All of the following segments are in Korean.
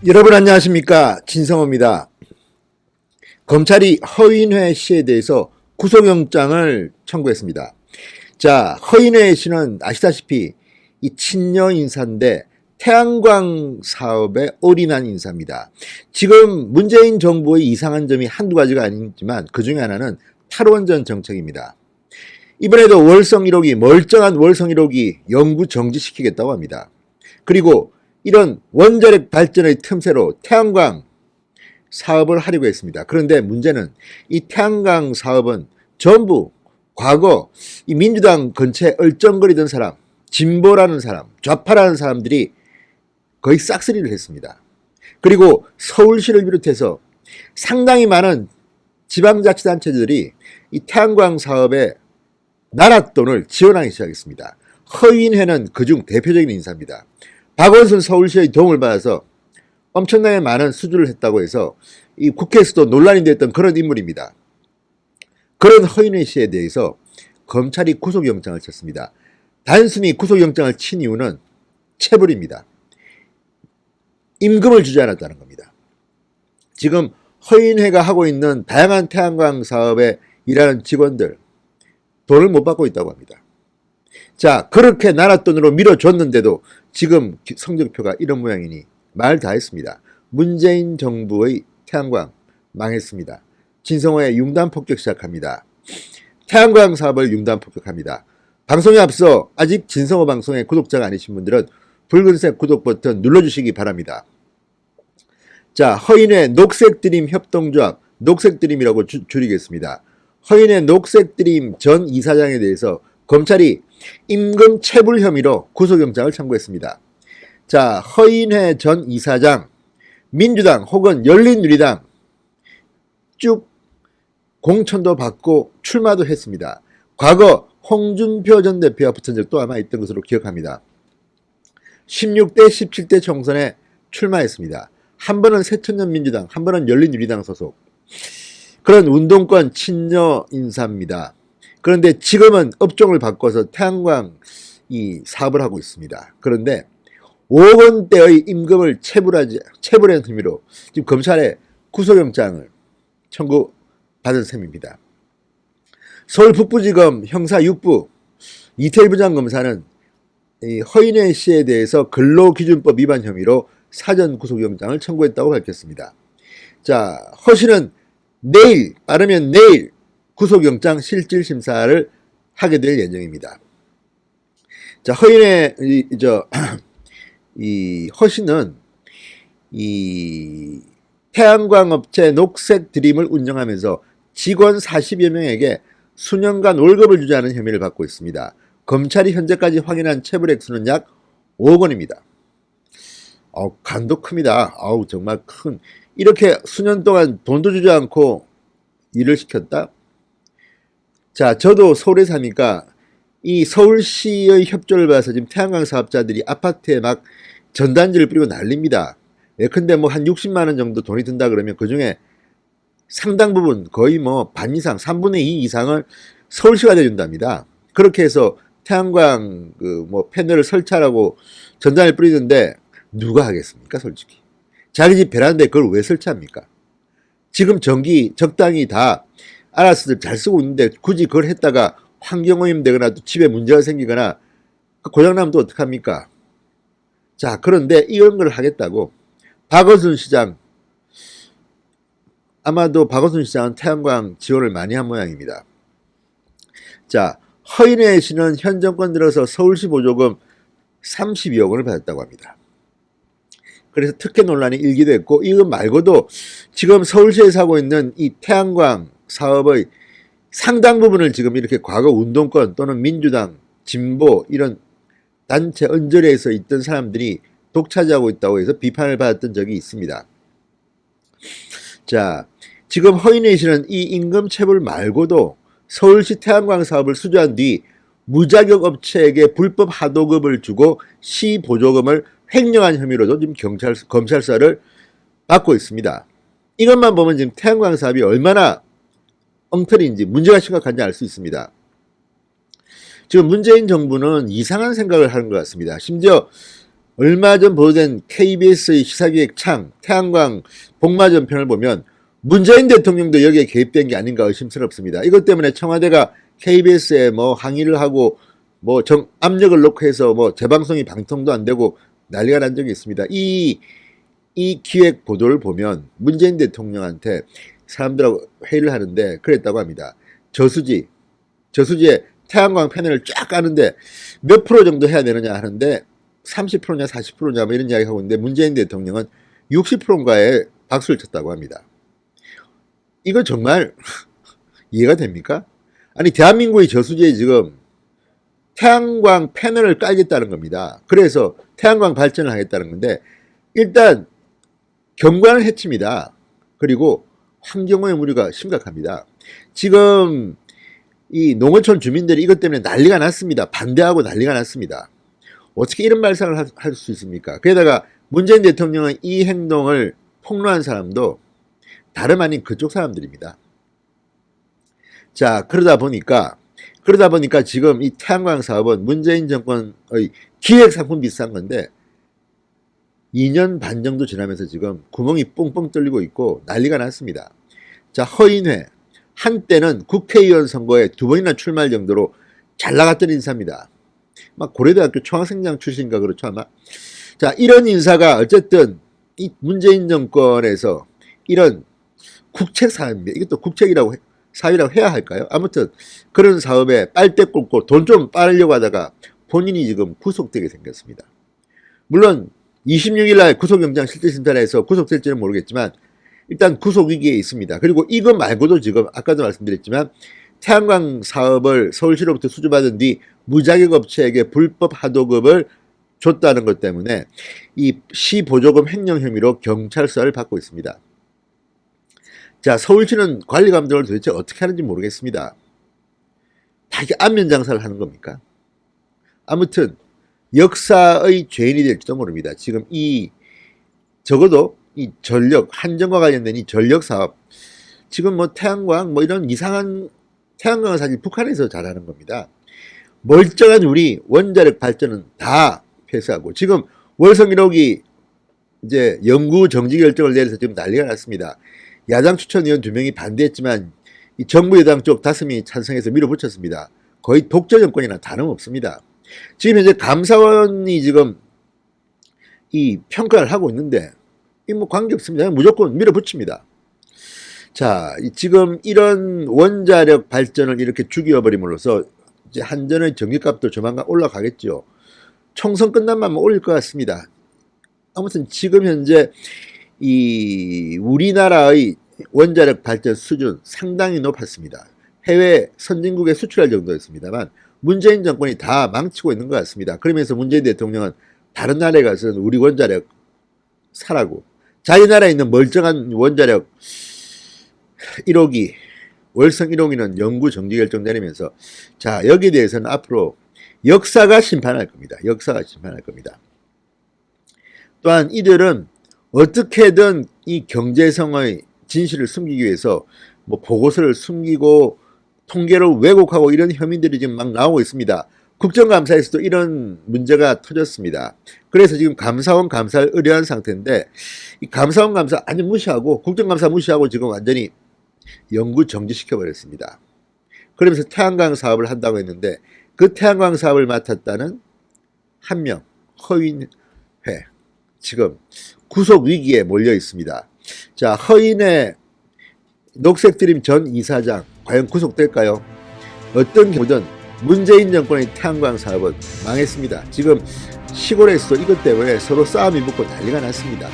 여러분 안녕하십니까, 진성호입니다. 검찰이 허인회 씨에 대해서 구속영장을 청구했습니다. 자, 허인회 씨는 아시다시피 이 친여 인사인데 태양광 사업에 올인한 인사입니다. 지금 문재인 정부의 이상한 점이 한두 가지가 아니지만 그 중에 하나는 탈원전 정책입니다. 이번에도 월성 1호기, 멀쩡한 월성 1호기 영구 정지시키겠다고 합니다. 그리고 이런 원자력 발전의 틈새로 태양광 사업을 하려고 했습니다. 그런데 문제는 이 태양광 사업은 전부 과거 이 민주당 근처에 얼쩡거리던 사람, 진보라는 사람, 좌파라는 사람들이 거의 싹쓸이를 했습니다. 그리고 서울시를 비롯해서 상당히 많은 지방자치단체들이 이 태양광 사업에 나라 돈을 지원하기 시작했습니다. 허인회는 그중 대표적인 인사입니다. 박원순 서울시의 도움을 받아서 엄청나게 많은 수주를 했다고 해서 이 국회에서도 논란이 됐던 그런 인물입니다. 그런 허인회 씨에 대해서 검찰이 구속영장을 쳤습니다. 단순히 구속영장을 친 이유는 체불입니다. 임금을 주지 않았다는 겁니다. 지금 허인회가 하고 있는 다양한 태양광 사업에 일하는 직원들 돈을 못 받고 있다고 합니다. 자, 그렇게 나라 돈으로 밀어줬는데도 지금 성적표가 이런 모양이니 말 다 했습니다. 문재인 정부의 태양광 망했습니다. 진성호의 융단 폭격 시작합니다. 태양광 사업을 융단 폭격합니다. 방송에 앞서 아직 진성호 방송의 구독자가 아니신 분들은 붉은색 구독 버튼 눌러주시기 바랍니다. 자, 허인회 녹색드림 협동조합, 녹색드림이라고 줄이겠습니다. 허인회 녹색드림 전 이사장에 대해서 검찰이 임금 체불 혐의로 구속영장을 청구했습니다. 자, 허인회 전 이사장, 민주당 혹은 열린우리당 쭉 공천도 받고 출마도 했습니다. 과거 홍준표 전 대표와 붙은 적도 아마 있던 것으로 기억합니다. 16대 17대 총선에 출마했습니다. 한 번은 새천년민주당, 한 번은 열린우리당 소속. 그런 운동권 친여 인사입니다. 그런데 지금은 업종을 바꿔서 태양광 이 사업을 하고 있습니다. 그런데 5억 원대의 임금을 체불한 혐의로 지금 검찰에 구속영장을 청구받은 셈입니다. 서울 북부지검 형사 6부 이태일 부장검사는 이 허인회 씨에 대해서 근로기준법 위반 혐의로 사전 구속영장을 청구했다고 밝혔습니다. 자, 허 씨는 내일, 빠르면 내일 구속영장 실질심사를 하게 될 예정입니다. 자, 허인회, 허 씨는 이 태양광 업체 녹색드림을 운영하면서 직원 40여 명에게 수년간 월급을 주지 않은 혐의를 받고 있습니다. 검찰이 현재까지 확인한 체불 액수는 약 5억 원입니다. 간도 큽니다. 정말 큰. 이렇게 수년 동안 돈도 주지 않고 일을 시켰다? 자, 저도 서울에 사니까 이 서울시의 협조를 받아서 지금 태양광 사업자들이 아파트에 막 전단지를 뿌리고 난립니다. 예컨대 뭐 한 60만 원 정도 돈이 든다 그러면 그 중에 상당 부분 거의 뭐 반 이상, 3분의 2 이상을 서울시가 내준답니다. 그렇게 해서 태양광 패널을 설치하라고 전단을 뿌리는데 누가 하겠습니까, 솔직히. 자기 집 베란다에 그걸 왜 설치합니까? 지금 전기 적당히 다 알아서들 잘 쓰고 있는데 굳이 그걸 했다가 환경오염 되거나 또 집에 문제가 생기거나 고장나면 또 어떡합니까? 자, 그런데 이런 걸 하겠다고 박원순 시장, 아마도 박원순 시장은 태양광 지원을 많이 한 모양입니다. 자, 허인회 씨는 현 정권 들어서 서울시 보조금 32억 원을 받았다고 합니다. 그래서 특혜 논란이 일기도 했고, 이거 말고도 지금 서울시에서 하고 있는 이 태양광 사업의 상당 부분을 지금 이렇게 과거 운동권 또는 민주당, 진보 이런 단체 언저리에서 있던 사람들이 독차지하고 있다고 해서 비판을 받았던 적이 있습니다. 자, 지금 허인회 씨는 이 임금 체불 말고도 서울시 태양광 사업을 수주한 뒤 무자격 업체에게 불법 하도급을 주고 시 보조금을 횡령한 혐의로도 지금 검찰사를 받고 있습니다. 이것만 보면 지금 태양광 사업이 얼마나 엉터리인지 문제가 심각한지 알 수 있습니다. 지금 문재인 정부는 이상한 생각을 하는 것 같습니다. 심지어 얼마 전 보도된 KBS의 시사기획 창 태양광 복마전 편을 보면 문재인 대통령도 여기에 개입된 게 아닌가 의심스럽습니다. 이것 때문에 청와대가 KBS에 뭐 항의를 하고 뭐 압력을 놓고 해서 뭐 재방송이 방통도 안 되고 난리가 난 적이 있습니다. 이 기획 보도를 보면 문재인 대통령한테 사람들하고 회의를 하는데 그랬다고 합니다. 저수지에 태양광 패널을 쫙 까는데 몇 프로 정도 해야 되느냐 하는데 30%냐 40%냐 뭐 이런 이야기 하고 있는데 문재인 대통령은 60%인가에 박수를 쳤다고 합니다. 이거 정말 이해가 됩니까? 아니 대한민국의 저수지에 지금 태양광 패널을 깔겠다는 겁니다. 그래서 태양광 발전을 하겠다는 건데 일단 경관을 해칩니다. 그리고 환경오염 우려가 심각합니다. 지금 이 농어촌 주민들이 이것 때문에 난리가 났습니다. 반대하고 난리가 났습니다. 어떻게 이런 발상을 할 수 있습니까? 게다가 문재인 대통령은 이 행동을 폭로한 사람도 다름 아닌 그쪽 사람들입니다. 자, 그러다 보니까 지금 이 태양광 사업은 문재인 정권의 기획상품 비슷한 건데 2년 반 정도 지나면서 지금 구멍이 뽕뽕 뚫리고 있고 난리가 났습니다. 자, 허인회. 한때는 국회의원 선거에 2번이나 출마할 정도로 잘 나갔던 인사입니다. 막 고려대학교 총학생장 출신인가 그렇죠 아마. 자, 이런 인사가 어쨌든 이 문재인 정권에서 이런 국책 사업인데 이것도 국책이라고 사업이라고 해야 할까요? 아무튼 그런 사업에 빨대 꽂고 돈 좀 빨려고 하다가 본인이 지금 구속되게 생겼습니다. 물론 26일 날 구속영장 실질심사에서 구속될지는 모르겠지만 일단 구속 위기에 있습니다. 그리고 이거 말고도 지금 아까도 말씀드렸지만 태양광 사업을 서울시로부터 수주받은 뒤 무자격 업체에게 불법 하도급을 줬다는 것 때문에 이 시보조금 횡령 혐의로 경찰 수사를 받고 있습니다. 자, 서울시는 관리 감독을 도대체 어떻게 하는지 모르겠습니다. 다 이게 안면 장사를 하는 겁니까? 아무튼 역사의 죄인이 될지도 모릅니다. 지금 적어도 이 전력, 한전과 관련된 이 전력 사업, 지금 뭐 태양광, 뭐 이런 이상한 태양광은 사실 북한에서 잘하는 겁니다. 멀쩡한 우리 원자력 발전은 다 폐쇄하고, 지금 월성 1호기 이제 연구 정지 결정을 내려서 지금 난리가 났습니다. 야당 추천위원 2명이 반대했지만, 이 정부 여당 쪽 5명이 찬성해서 밀어붙였습니다. 거의 독재 정권이나 다름없습니다. 지금 현재 감사원이 지금 이 평가를 하고 있는데, 이 뭐 관계없습니다. 무조건 밀어붙입니다. 자, 지금 이런 원자력 발전을 이렇게 죽여버림으로써 이제 한전의 전기값도 조만간 올라가겠죠. 총선 끝나면 올릴 것 같습니다. 아무튼 지금 현재 이 우리나라의 원자력 발전 수준 상당히 높았습니다. 해외 선진국에 수출할 정도였습니다만 문재인 정권이 다 망치고 있는 것 같습니다. 그러면서 문재인 대통령은 다른 나라에 가서는 우리 원자력 사라고, 자기 나라에 있는 멀쩡한 원자력 1호기, 월성 1호기는 연구 정지 결정 내리면서, 자, 여기에 대해서는 앞으로 역사가 심판할 겁니다. 역사가 심판할 겁니다. 또한 이들은 어떻게든 이 경제성의 진실을 숨기기 위해서 뭐 보고서를 숨기고 통계를 왜곡하고 이런 혐의들이 지금 막 나오고 있습니다. 국정감사에서도 이런 문제가 터졌습니다. 그래서 지금 감사원 감사를 의뢰한 상태인데, 이 감사원 감사 아니 무시하고, 국정감사 무시하고 지금 완전히 연구 정지시켜버렸습니다. 그러면서 태양광 사업을 한다고 했는데, 그 태양광 사업을 맡았다는 한 명, 허인회, 지금 구속 위기에 몰려 있습니다. 자, 허인회 녹색드림 전 이사장 과연 구속될까요? 어떤 경우든 문재인 정권의 태양광 사업은 망했습니다. 지금 시골에서 이것 때문에 서로 싸움이 붙고 난리가 났습니다.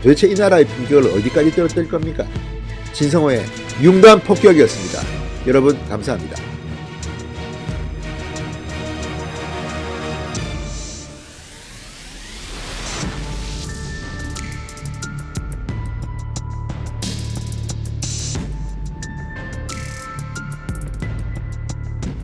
도대체 이 나라의 품격을 어디까지 떨어뜨릴 겁니까? 진성호의 융단 폭격이었습니다. 여러분 감사합니다.